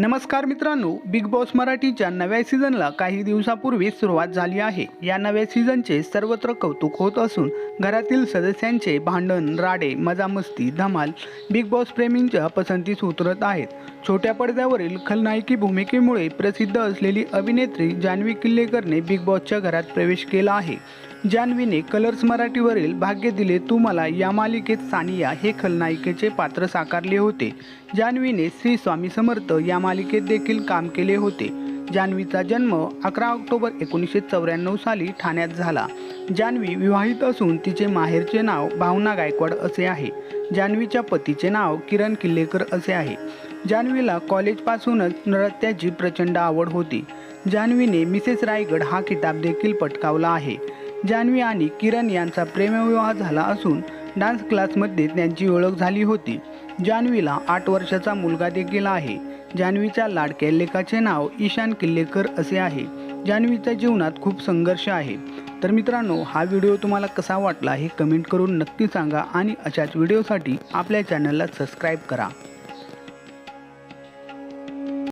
नमस्कार मित्रांनो, big boss मराठीच्या नव्या सीझनला काही दिवसापूर्वी सुरुवात झाली आहे। या नव्या सीझनचे सर्वत्र कौतुक होत असून घरातील सदस्यांचे भांडण, राडे, मजामस्ती, धमाल बिग बॉस प्रेमींच्या पसंतीस उतरत आहेत। छोट्या पडद्यावरील खलनायकी भूमिकेमुळे प्रसिद्ध असलेली अभिनेत्री जान्हवी किल्लेकरने बिग बॉसच्या घरात प्रवेश केला आहे। जान्हवीने कलर्स मराठीवरील भाग्य दिले तू मला या मालिकेत सानिया हे खलनायिकेचे पात्र साकारले होते। जान्हवीने श्री स्वामी समर्थ या मालिकेत देखील काम केले होते। जान्हवीचा जन्म 11 ऑक्टोबर 1994 साली ठाण्यात झाला। जान्हवी विवाहित असून तिचे माहेरचे नाव भावना गायकवाड असे आहे। जान्हवीच्या पतीचे नाव किरण किल्लेकर असे आहे। जान्हवीला कॉलेजपासूनच नृत्याची प्रचंड आवड होती। जान्हवीने मिसेस रायगड हा किताब देखील पटकावला आहे। जान्हवी आणि किरण यांचा प्रेमविवाह झाला असून डान्स क्लासमध्ये त्यांची ओळख झाली होती। जान्हवीला 8 वर्षाचा मुलगा देखील आहे। जान्हवीच्या लाडक्या लेकाचे नाव ईशान किल्लेकर असे आहे। जान्हवीच्या जीवनात खूप संघर्ष आहे। तर मित्रांनो, हा व्हिडिओ तुम्हाला कसा वाटला हे कमेंट करून नक्की सांगा आणि अशाच व्हिडिओसाठी आपल्या चॅनलला सबस्क्राईब करा।